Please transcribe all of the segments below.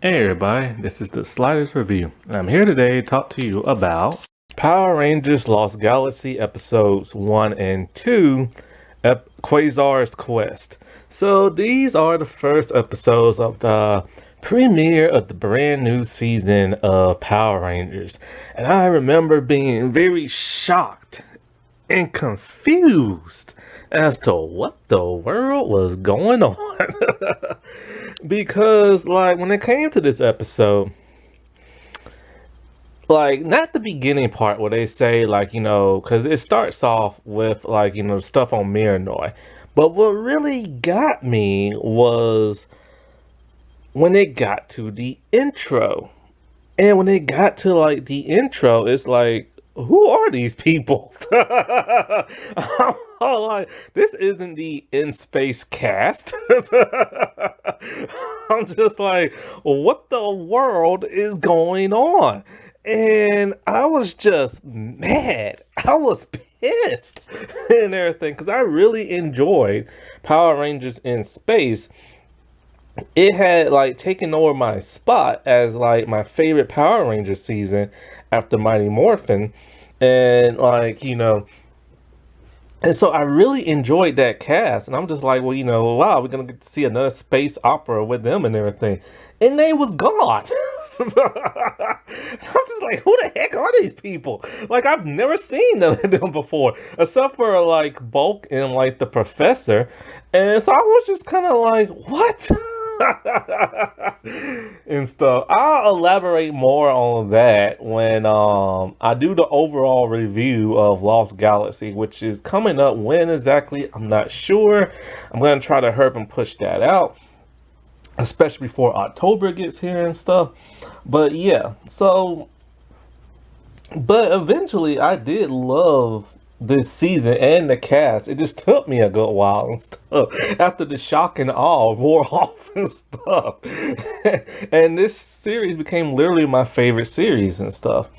Hey everybody, this is the Sliders Review, and I'm here today to talk to you about Power Rangers Lost Galaxy episodes 1 and 2, Quasar's Quest. So these are the first episodes of the premiere of the brand new season of Power Rangers, and I remember being very shocked and confused as to what the world was going on. Because, like, when it came to this episode, like, not the beginning part where they say, like, because it starts off with, like, stuff on Miranoi. But what really got me was when it got to the intro. And when it got to, like, the intro, it's like, who are these people? I'm like, this isn't the in space cast. I'm just like, what the world is going on? And I was just mad. I was pissed and everything because I really enjoyed Power Rangers in Space. It had like taken over my spot as like my favorite Power Ranger season after Mighty Morphin. And and so I really enjoyed that cast. And I'm just like, well, wow, we're gonna get to see another space opera with them and everything. And they was gone. I'm just like, who the heck are these people? Like, I've never seen none of them before, except for like Bulk and like the Professor. And so I was just kind of like, what? And stuff. I'll elaborate more on that when I do the overall review of Lost Galaxy, which is coming up. When exactly, I'm not sure. I'm gonna try to hurry and push that out, especially before October gets here and stuff. But yeah, but eventually I did love this season and the cast. It just took me a good while and stuff after the shock and awe wore off and stuff. And this series became literally my favorite series and stuff.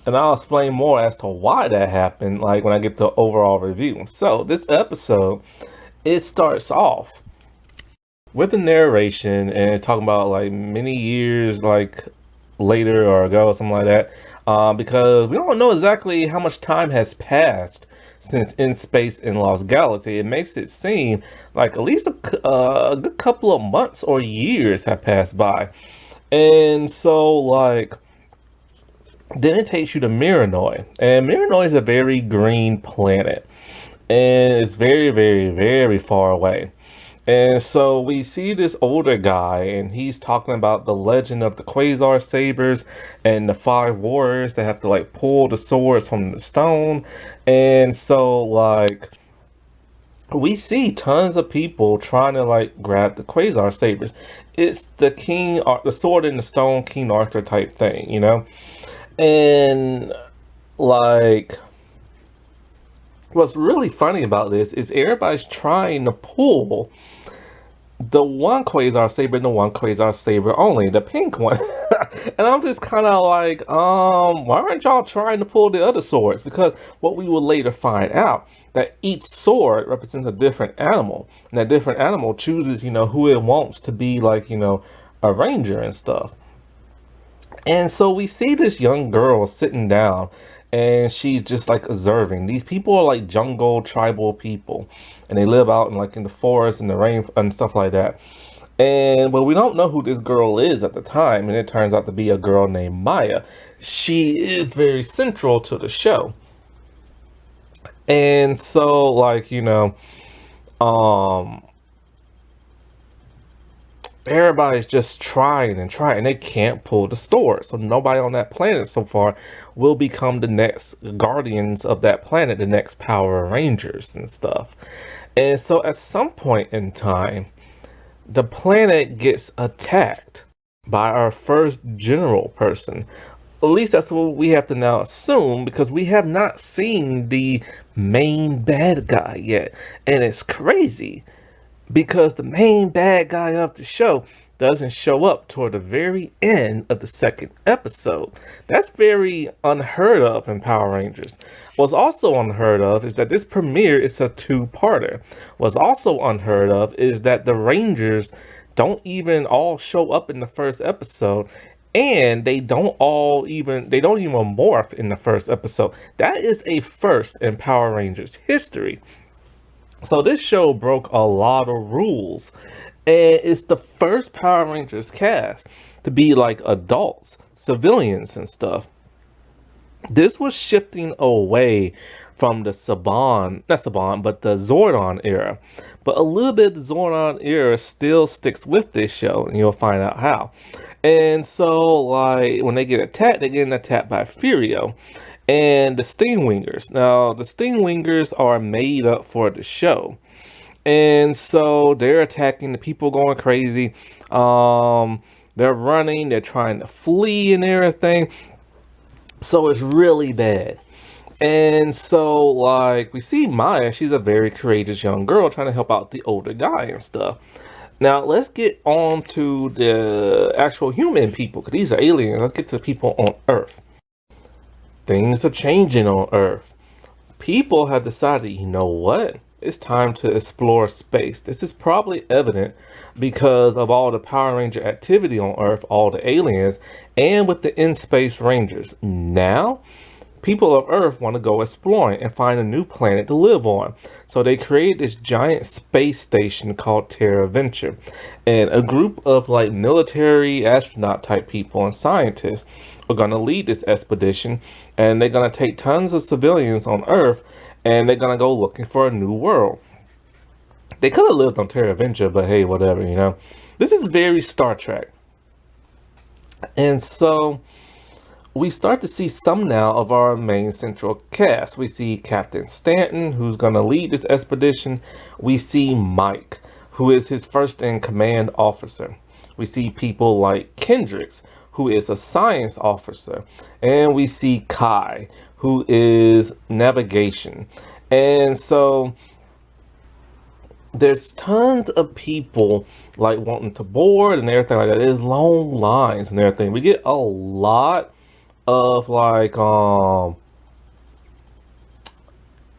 And I'll explain more as to why that happened, like when I get the overall review. So this episode, it starts off with the narration and talking about like many years like later or ago, something like that. Because we don't know exactly how much time has passed since In Space in Lost Galaxy. It makes it seem like at least a good couple of months or years have passed by. And so, like, then it takes you to Miranoi. And Miranoi is a very green planet. And it's very, very, very far away. And so we see this older guy, and he's talking about the legend of the Quasar Sabers and the five warriors that have to like pull the swords from the stone. And so, like, we see tons of people trying to like grab the Quasar Sabers. It's the the sword in the stone, King Arthur type thing, you know? And like, what's really funny about this is everybody's trying to pull the one Quasar Saber and the one Quasar Saber only, the pink one. And I'm just kind of like, why aren't y'all trying to pull the other swords? Because what we will later find out, that each sword represents a different animal. And that different animal chooses, who it wants to be like, a ranger and stuff. And so we see this young girl sitting down and she's just like observing. These people are like jungle tribal people and they live out in like in the forest and the rain and stuff like that. And well, we don't know who this girl is at the time, and it turns out to be a girl named Maya. She is very central to the show. And so like, um everybody's just trying and trying. They can't pull the sword. So nobody on that planet so far will become the next guardians of that planet, the next Power Rangers and stuff. And so at some point in time, the planet gets attacked by our first general person. At least that's what we have to now assume because we have not seen the main bad guy yet. And it's crazy because the main bad guy of the show doesn't show up toward the very end of the second episode. That's very unheard of in Power Rangers. What's also unheard of is that this premiere is a two-parter. What's also unheard of is that the Rangers don't even all show up in the first episode, and they don't even morph in the first episode. That is a first in Power Rangers history. So this show broke a lot of rules, and it's the first Power Rangers cast to be like adults, civilians and stuff. This was shifting away from the not Saban, but the Zordon era. But a little bit of the Zordon era still sticks with this show, and you'll find out how. And so, like, when they get getting attacked by Furio and the Stingwingers. Now, the Stingwingers are made up for the show. And so they're attacking the people going crazy. They're running, they're trying to flee and everything. So it's really bad. And so, like, we see Maya, she's a very courageous young girl trying to help out the older guy and stuff. Now, let's get on to the actual human people, because these are aliens. Let's get to the people on Earth. Things are changing on Earth. People have decided, you know what? It's time to explore space. This is probably evident because of all the Power Ranger activity on Earth, all the aliens, and with the in-space Rangers. Now, people of Earth want to go exploring and find a new planet to live on. So they created this giant space station called Terra Venture. And a group of like military astronaut type people and scientists are going to lead this expedition. And they're going to take tons of civilians on Earth and they're going to go looking for a new world. They could have lived on Terra Venture, but hey, whatever, you know. This is very Star Trek. And so we start to see some now of our main central cast. We see Captain Stanton, who's going to lead this expedition. We see Mike, who is his first in command officer. We see people like Kendricks, who is a science officer. And we see Kai, who is navigation. And so there's tons of people like wanting to board and everything like that. There's long lines and everything. We get a lot of like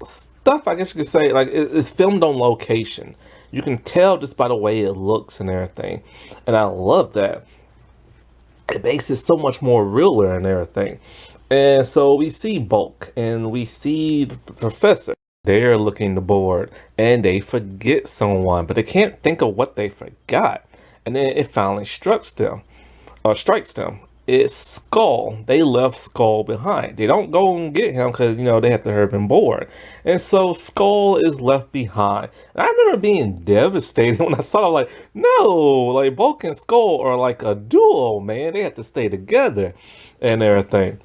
stuff, I guess you could say, like it's filmed on location. You can tell just by the way it looks and everything, and I love that. It makes it so much more realer and everything. And so we see Bulk and we see the professor. They're looking to board and they forget someone, but they can't think of what they forgot. And then it finally strikes them. It's Skull. They left Skull behind. They don't go and get him because, you know, they have to hurry him board. And so Skull is left behind. And I remember being devastated when I saw it, like, no, like Bulk and Skull are like a duo, man. They have to stay together and everything.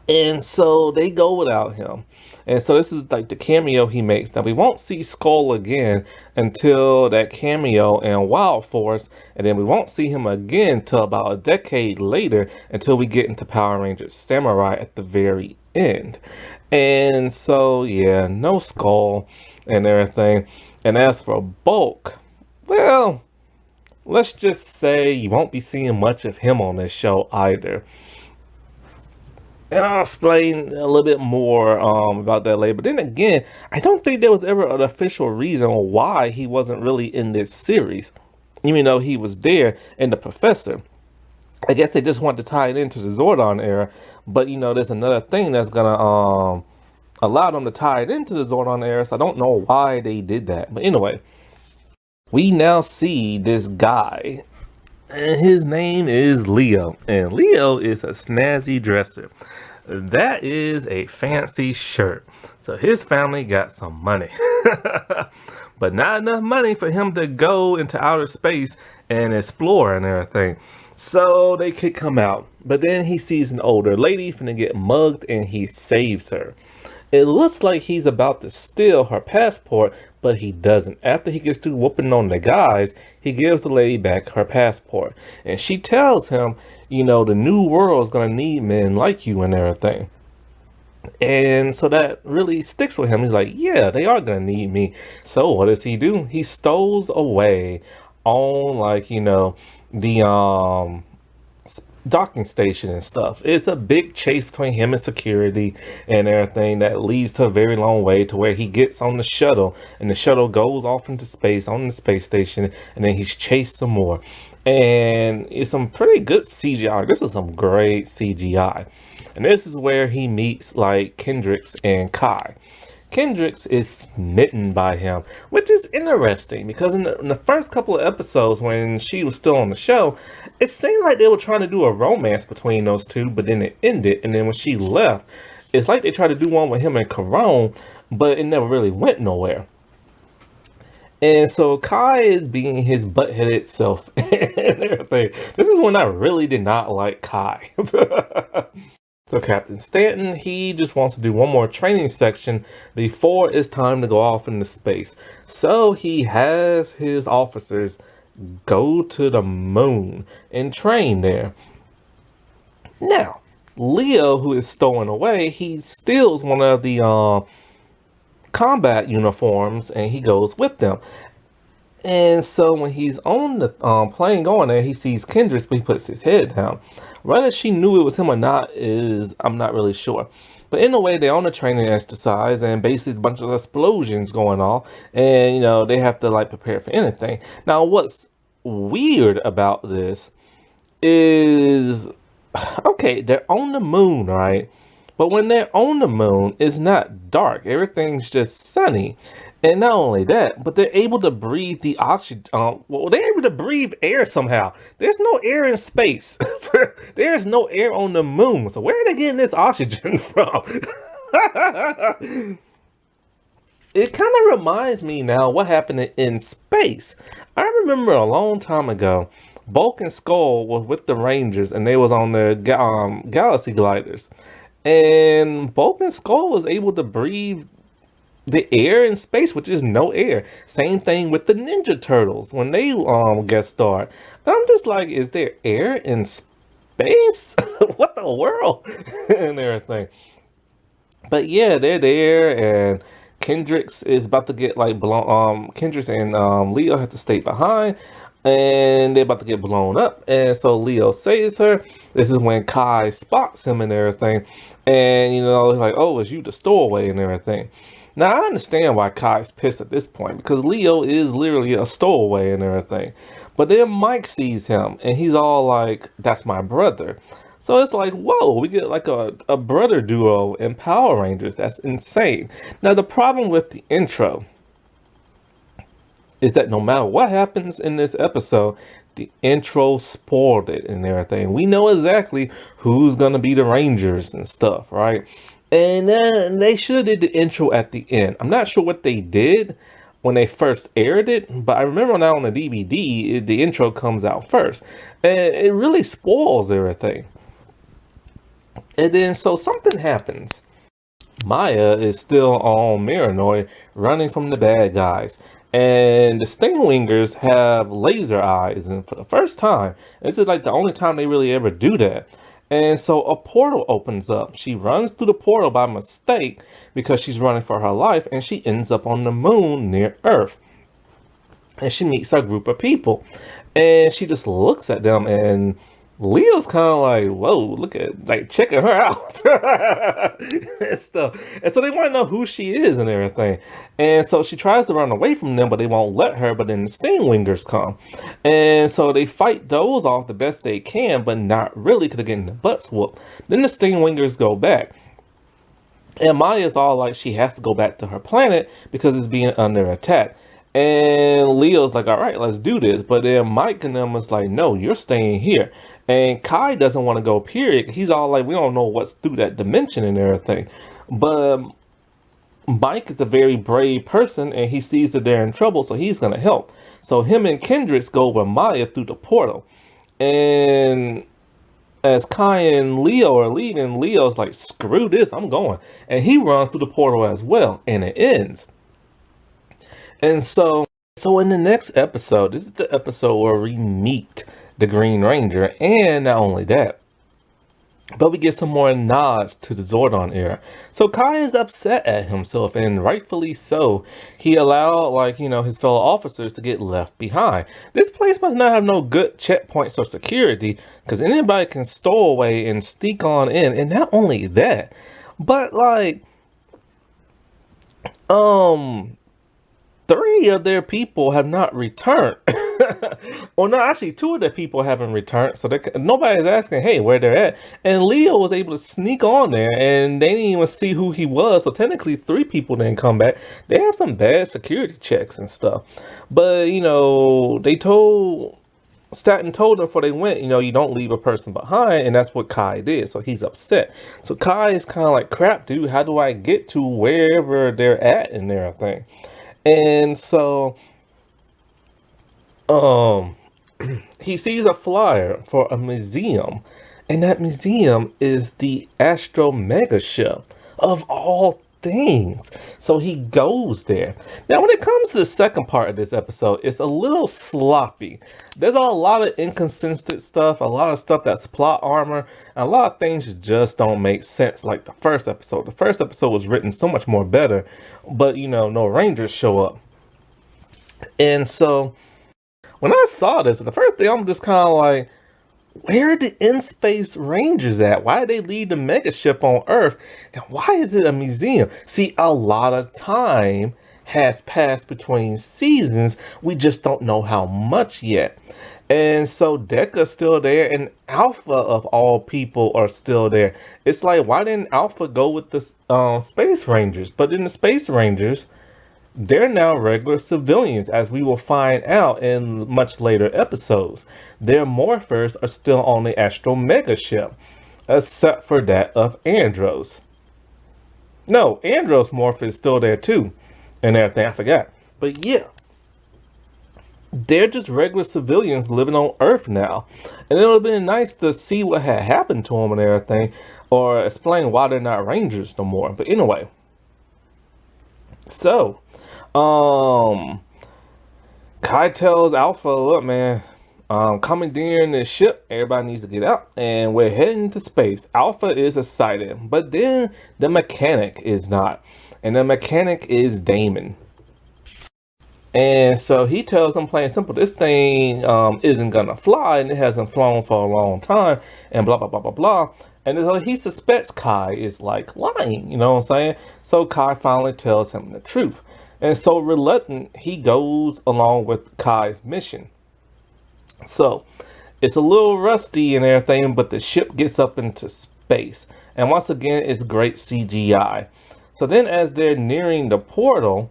And so they go without him. And so this is like the cameo he makes. Now we won't see Skull again until that cameo in Wild Force, and then we won't see him again till about a decade later until we get into Power Rangers Samurai at the very end. And so yeah, no Skull and everything. And as for Bulk, well, let's just say you won't be seeing much of him on this show either. And I'll explain a little bit more about that later. But then again, I don't think there was ever an official reason why he wasn't really in this series, even though he was there in the Professor. I guess they just wanted to tie it into the Zordon era. But, you know, there's another thing that's going to allow them to tie it into the Zordon era. So I don't know why they did that. But anyway, we now see this guy. And his name is Leo. And Leo is a snazzy dresser. That is a fancy shirt. So his family got some money. But not enough money for him to go into outer space and explore and everything. So they kick him out. But then he sees an older lady finna get mugged and he saves her. It looks like he's about to steal her passport, but he doesn't. After he gets through whooping on the guys, he gives the lady back her passport. And she tells him, you know, the new world is going to need men like you and everything. And so that really sticks with him. He's like, yeah, they are going to need me. So what does he do? He stows away on, like, you know, the docking station and stuff. It's a big chase between him and security and everything that leads to a very long way to where he gets on the shuttle and the shuttle goes off into space on the space station, and then he's chased some more. And it's some pretty good CGI. This is some great CGI. And this is where he meets like Kendricks and Kai. Kendricks is smitten by him, which is interesting because in the first couple of episodes when she was still on the show, it seemed like they were trying to do a romance between those two, but then it ended. And then when she left, it's like they tried to do one with him and Corone, but it never really went nowhere. And so Kai is being his butt-headed self and everything. This is when I really did not like Kai. So Captain Stanton, he just wants to do one more training section before it's time to go off into space. So he has his officers go to the moon and train there. Now, Leo, who is stolen away, he steals one of the combat uniforms and he goes with them. And so when he's on the plane going there, he sees Kendricks, but he puts his head down. Whether she knew it was him or not is, I'm not really sure. But in a way, they're on a training exercise, and basically a bunch of explosions going off, and they have to like prepare for anything. Now, what's weird about this is, okay, they're on the moon, right? But when they're on the moon, it's not dark. Everything's just sunny. And not only that, but they're able to breathe the oxygen. Well, they're able to breathe air somehow. There's no air in space. There's no air on the moon. So where are they getting this oxygen from? It kind of reminds me now what happened in space. I remember a long time ago, Bulk and Skull was with the Rangers, and they was on the Galaxy gliders. And Bulk and Skull was able to breathe the air in space, which is no air. Same thing with the Ninja Turtles when they guest star. I'm just like, is there air in space? What the world? And everything. But yeah, they're there, and Kendricks is about to get like blown. Kendricks and Leo have to stay behind, and they're about to get blown up. And so Leo saves her. This is when Kai spots him and everything, and he's like, "Oh, is you the stowaway and everything?" Now, I understand why Kai's pissed at this point, because Leo is literally a stowaway and everything. But then Mike sees him, and he's all like, that's my brother. So it's like, whoa, we get like a brother duo in Power Rangers. That's insane. Now, the problem with the intro is that no matter what happens in this episode, the intro spoiled it and everything. We know exactly who's going to be the Rangers and stuff, right? And they should have did the intro at the end. I'm not sure what they did when they first aired it, but I remember now on the DVD, the intro comes out first. And it really spoils everything. And then, so something happens. Maya is still on Marinoid, running from the bad guys. And the Stingwingers have laser eyes. And for the first time, this is like the only time they really ever do that. And so a portal opens up. She runs through the portal by mistake because she's running for her life, and she ends up on the moon near Earth. And she meets a group of people, and she just looks at them, and Leo's kind of like, whoa, look at, like, checking her out and stuff. And so they want to know who she is and everything. And so she tries to run away from them, but they won't let her. But then the Stingwingers come. And so they fight those off the best they can, but not really, because they're getting their butts whooped. Then the Stingwingers go back. And Maya's all like, she has to go back to her planet because it's being under attack. And Leo's like, all right, let's do this. But then Mike and them is like, no, you're staying here. And Kai doesn't want to go, period. He's all like, we don't know what's through that dimension and everything. But Mike is a very brave person, and he sees that they're in trouble, so he's going to help. So him and Kendricks go with Maya through the portal. And as Kai and Leo are leaving, Leo's like, screw this, I'm going. And he runs through the portal as well, and it ends. And so in the next episode, this is the episode where we meet the Green Ranger, and not only that, But we get some more nods to the Zordon era. So Kai is upset at himself, and rightfully so. He allowed, like, his fellow officers to get left behind. This place must not have no good checkpoints or security, because anybody can stow away and sneak on in. And not only that, but like, um, three of their people have not returned. Well, no, actually, two of their people haven't returned. So nobody's asking, hey, where they're at. And Leo was able to sneak on there, and they didn't even see who he was. So technically, three people didn't come back. They have some bad security checks and stuff. But they told Staten told them before they went, you don't leave a person behind, and that's what Kai did. So he's upset. So Kai is kind of like, crap, dude. How do I get to wherever they're at and everything? And so, um, he sees a flyer for a museum, and that museum is the Astro Mega Ship of all things. So he goes there. Now, when it comes to the second part of this episode, it's a little sloppy. There's a lot of inconsistent stuff, a lot of stuff that's plot armor, and a lot of things just don't make sense. Like the first episode. The first episode was written so much more better, but no Rangers show up. And so when I saw this, the first thing I'm just kind of like, where are the in-space rangers at? Why did they leave the mega ship on Earth? And why is it a museum? See, a lot of time has passed between seasons. We just don't know how much yet. And so Deca's still there, and Alpha of all people are still there. It's like, why didn't Alpha go with the Space Rangers? But in the Space Rangers, they're now regular civilians, as we will find out in much later episodes. Their morphers are still on the Astro Mega Ship, except for that of Andros. No, Andros morph is still there too, and everything, I forgot. But yeah, they're just regular civilians living on Earth now. And it would have been nice to see what had happened to them and everything, or explain why they're not Rangers no more. But anyway, so Kai tells Alpha, look, man, commandeering this ship, everybody needs to get out, and we're heading to space. Alpha is excited, but then the mechanic is not, and the mechanic is Damon. And so he tells them plain and simple, this thing isn't gonna fly, and it hasn't flown for a long time, and blah blah blah blah blah. And so he suspects Kai is like lying, you know what I'm saying? So Kai finally tells him the truth. And so reluctant, he goes along with Kai's mission. So it's a little rusty and everything, but the ship gets up into space. And once again, it's great CGI. So then as they're nearing the portal,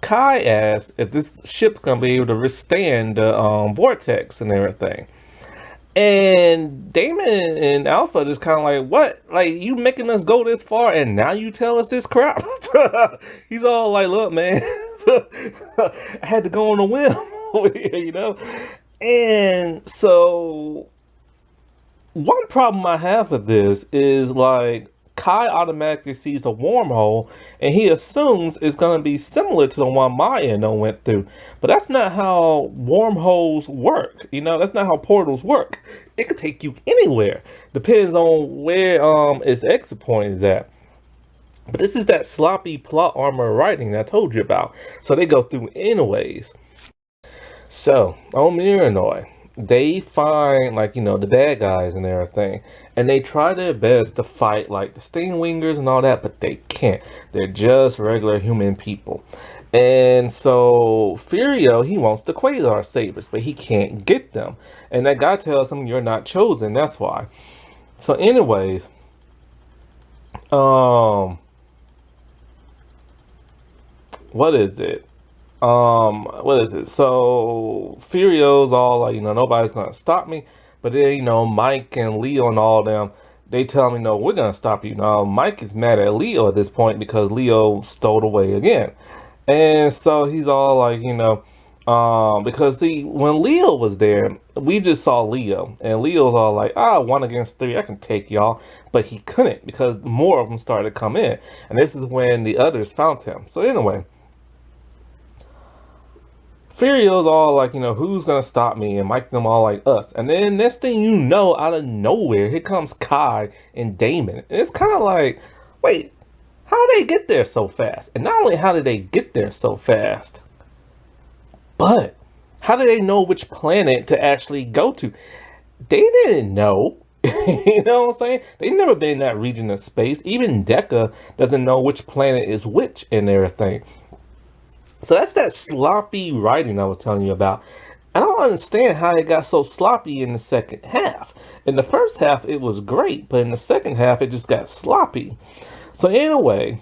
Kai asks if this ship's gonna be able to withstand the vortex and everything. And Damon and Alpha just kind of like, what? Like, you making us go this far and now you tell us this crap? He's all like, look, man, I had to go on a whim over here. And so, one problem I have with this is like, Kai automatically sees a wormhole and he assumes it's going to be similar to the one Maya went through. But that's not how wormholes work. That's not how portals work. It could take you anywhere. Depends on where its exit point is at. But this is that sloppy plot armor writing that I told you about. So they go through anyways. So, on Miranoi, they find, like, the bad guys and everything. And they try their best to fight, like, the Stingwingers and all that, but they can't. They're just regular human people. And so, Furio, he wants the Quasar Sabers, but he can't get them. And that guy tells him, you're not chosen, that's why. So, anyways, what is it? So Furio's all like, nobody's gonna stop me. But then, Mike and Leo and all them, they tell me, no, we're gonna stop you. Now, Mike is mad at Leo at this point because Leo stole away again. And so he's all like, because see, when Leo was there, we just saw Leo. And Leo's all like, 1 against 3, I can take y'all. But he couldn't because more of them started to come in. And this is when the others found him. So anyway, Furio's all like, who's gonna stop me? And Mike them all like us. And then next thing you know, out of nowhere, here comes Kai and Damon. And it's kind of like, wait, how did they get there so fast? And not only how did they get there so fast, but how did they know which planet to actually go to? They didn't know. You know what I'm saying? They've never been in that region of space. Even Deca doesn't know which planet is which and everything. So that's that sloppy writing I was telling you about. I don't understand how it got so sloppy in the second half. In the first half, it was great, but in the second half, it just got sloppy. So anyway,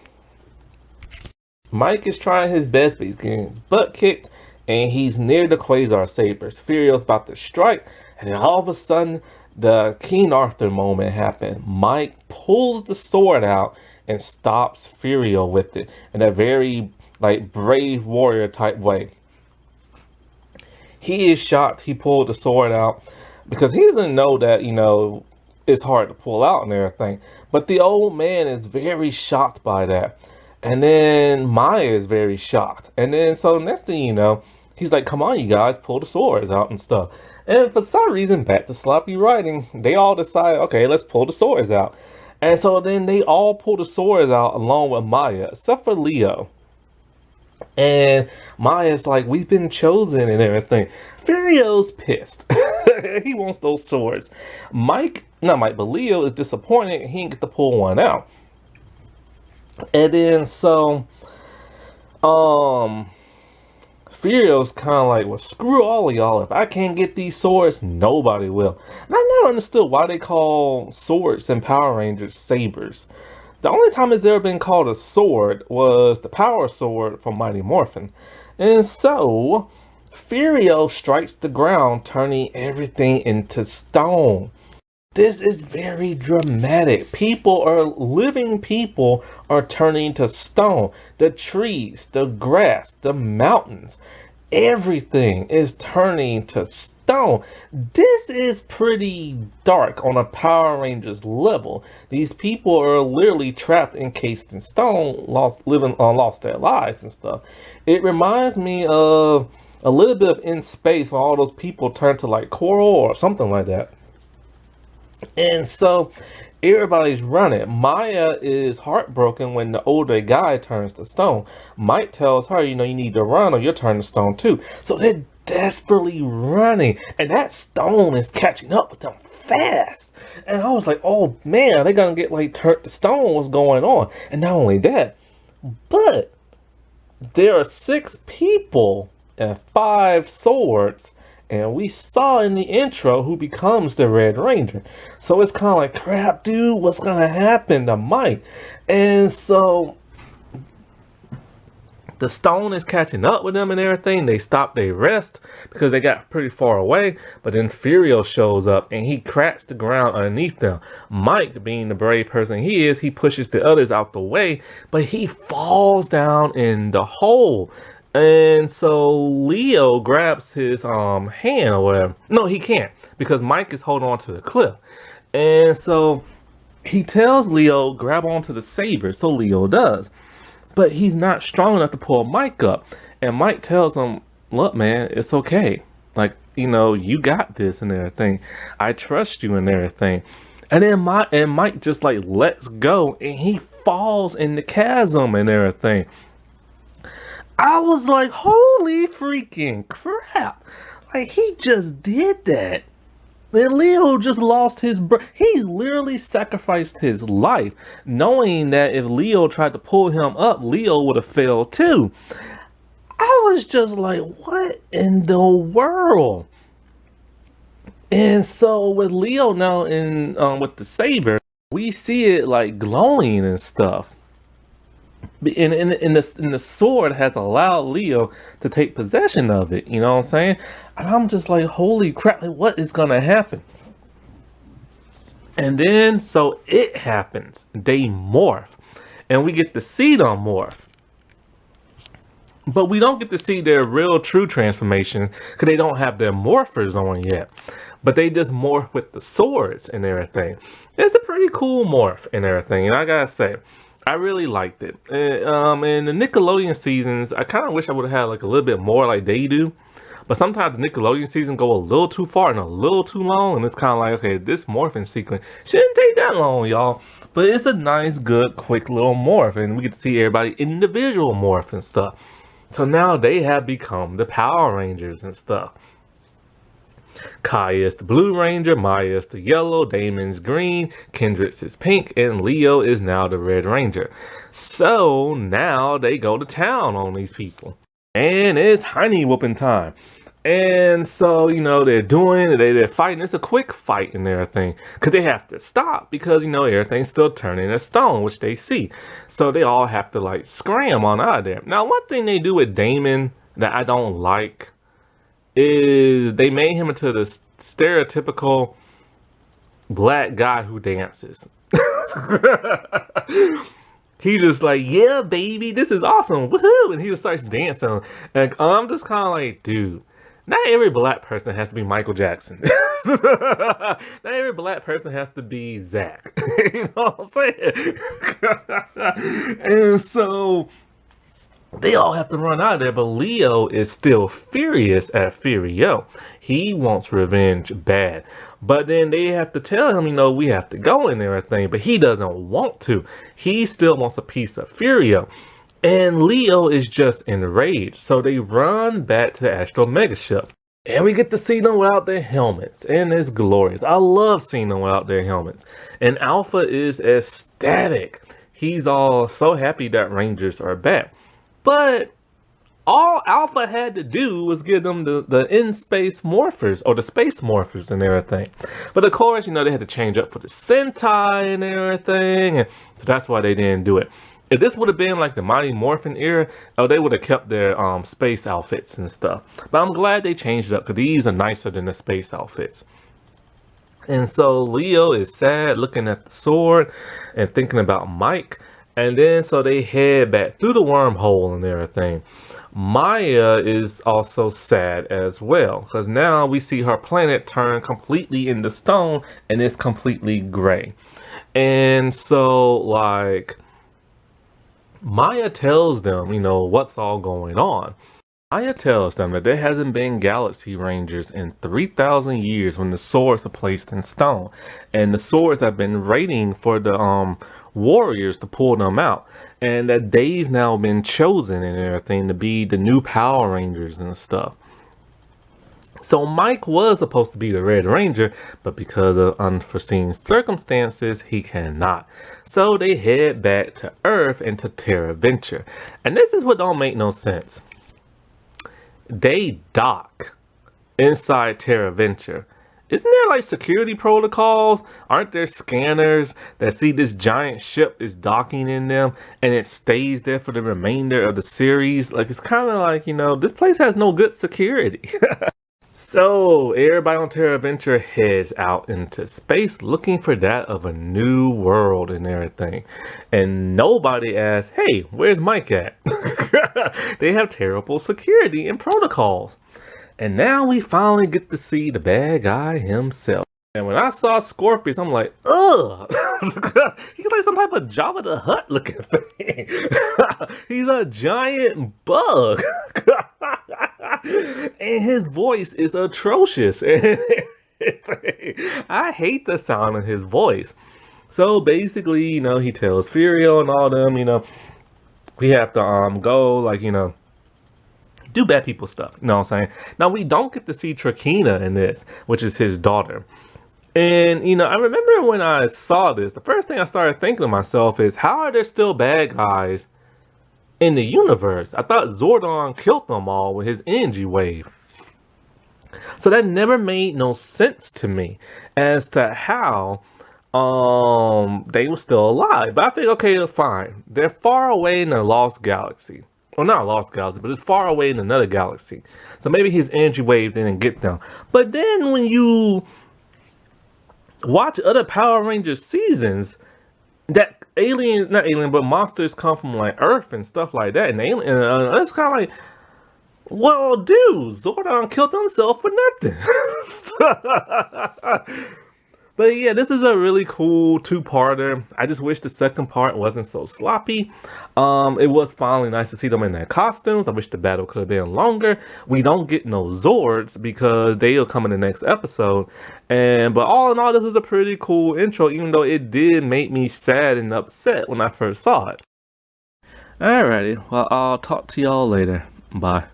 Mike is trying his best, but he's getting his butt kicked, and he's near the Quasar Sabers. Furio's about to strike, and then all of a sudden, the King Arthur moment happened. Mike pulls the sword out and stops Furio with it in a very like brave warrior type way. He is shocked he pulled the sword out because he doesn't know that, it's hard to pull out and everything. But the old man is very shocked by that. And then Maya is very shocked. And then so next thing you know, he's like, come on, you guys, pull the swords out and stuff. And for some reason, back to sloppy writing, they all decide, okay, let's pull the swords out. And so then they all pull the swords out along with Maya, except for Leo. And Maya's like, we've been chosen and everything. Furio's pissed. He wants those swords. Not Mike, but Leo is disappointed. He didn't get to pull one out. And then so, Furio's kind of like, well, screw all of y'all. If I can't get these swords, nobody will. And I never understood why they call swords in Power Rangers sabers. The only time it's ever been called a sword was the power sword from Mighty Morphin. And so, Furio strikes the ground, turning everything into stone. This is very dramatic. Living people are turning to stone. The trees, the grass, the mountains, everything is turning to stone. This is pretty dark on a Power Rangers level. These people are literally trapped, encased in stone, lost their lives and stuff. It reminds me of a little bit of In Space when all those people turn to like coral or something like that. And so everybody's running. Maya is heartbroken when the older guy turns to stone. Mike tells her, you need to run or you'll turn to stone too. So they're desperately running. And that stone is catching up with them fast. And I was like, oh man, they're going to get like turned to stone. What's going on? And not only that, but there are 6 people and 5 swords. And we saw in the intro who becomes the Red Ranger. So it's kind of like, crap, dude, what's going to happen to Mike? And so the stone is catching up with them and everything. They stop, they rest because they got pretty far away. But then Furio shows up and he cracks the ground underneath them. Mike, being the brave person he is, he pushes the others out the way. But he falls down in the hole. And so Leo grabs his hand or whatever. No, he can't because Mike is holding on to the cliff. And so he tells Leo, grab onto the saber. So Leo does. But he's not strong enough to pull Mike up. And Mike tells him, look, man, it's okay. Like, you got this and everything. I trust you and everything. And then Mike just like lets go and he falls in the chasm and everything. I was like, holy freaking crap. Like, he just did that. And Leo just lost his he literally sacrificed his life, knowing that if Leo tried to pull him up, Leo would have failed too. I was just like, what in the world? And so with Leo now with the saber, we see it like glowing and stuff. And the sword has allowed Leo to take possession of it, you know what I'm saying? And I'm just like, holy crap, what is gonna happen? And then so it happens. They morph. And we get to see them morph. But we don't get to see their real true transformation because they don't have their morphers on yet. But they just morph with the swords and everything. It's a pretty cool morph and everything. And I gotta say, I really liked it. In the Nickelodeon seasons, I kind of wish I would have had like a little bit more like they do. But sometimes the Nickelodeon season go a little too far and a little too long, and it's kind of like, okay, this morphing sequence shouldn't take that long, y'all. But it's a nice, good, quick little morph, and we get to see everybody individual morph and stuff. So now they have become the Power Rangers and stuff. Kai is the Blue Ranger, Maya is the yellow, Damon's green, Kendrick's is pink, and Leo is now the Red Ranger. So now they go to town on these people. And it's honey whooping time. And so, they're fighting. It's a quick fight and everything. Because they have to stop because, everything's still turning to stone, which they see. So they all have to, scram on out of there. Now, one thing they do with Damon that I don't like is they made him into the stereotypical black guy who dances. He just like, yeah, baby, this is awesome, woohoo! And he just starts dancing. And I'm just kind of like, dude, not every black person has to be Michael Jackson. Not every black person has to be Zach. You know what I'm saying? And so they all have to run out of there, but Leo is still furious at Furio. He wants revenge bad. But then they have to tell him, we have to go and everything, but he doesn't want to. He still wants a piece of Furio. And Leo is just enraged. So they run back to the Astro Megaship. And we get to see them without their helmets. And it's glorious. I love seeing them without their helmets. And Alpha is ecstatic. He's all so happy that Rangers are back. But all Alpha had to do was give them the in-space morphers, or the space morphers and everything. But of course, they had to change up for the Sentai and everything, and so that's why they didn't do it. If this would have been like the Mighty Morphin era, they would have kept their space outfits and stuff. But I'm glad they changed it up, because these are nicer than the space outfits. And so Leo is sad looking at the sword and thinking about Mike. And then so they head back through the wormhole and everything. Maya is also sad as well, because now we see her planet turn completely into stone and it's completely gray. And so Maya tells them, what's all going on. Maya tells them that there hasn't been Galaxy Rangers in 3,000 years when the swords are placed in stone. And the swords have been waiting for the warriors to pull them out. And that they've now been chosen and everything to be the new Power Rangers and stuff. So Mike was supposed to be the Red Ranger, but because of unforeseen circumstances, he cannot. So they head back to Earth and to Terra Venture. And this is what don't make no sense. They dock inside Terra Venture. Isn't there security protocols? Aren't there scanners that see this giant ship is docking in them and it stays there for the remainder of the series? It's kind of like, this place has no good security. So everybody on Terra Venture heads out into space looking for that of a new world and everything. And nobody asks, hey, where's Mike at? They have terrible security and protocols. And now we finally get to see the bad guy himself. And when I saw Scorpius, I'm like, ugh! He's like some type of Jabba the Hutt looking thing. He's a giant bug. And his voice is atrocious. I hate the sound of his voice. So basically, he tells Furio and all them, we have to go, do bad people stuff. You know what I'm saying? Now, we don't get to see Trakina in this, which is his daughter. And, I remember when I saw this, the first thing I started thinking to myself is, how are there still bad guys in the universe? I thought Zordon killed them all with his energy wave. So that never made no sense to me as to how they were still alive. But I think, okay, fine. They're far away in a lost galaxy. Well, not a lost galaxy, but it's far away in another galaxy. So maybe his energy wave didn't get them. But then when you watch other Power Rangers seasons, that but monsters come from Earth and stuff like that. And it's kind of like, well, dude, Zordon killed himself for nothing. But yeah, this is a really cool two-parter. I just wish the second part wasn't so sloppy. It was finally nice to see them in their costumes. I wish the battle could have been longer. We don't get no Zords because they'll come in the next episode. But all in all, this was a pretty cool intro, even though it did make me sad and upset when I first saw it. Alrighty, well, I'll talk to y'all later. Bye.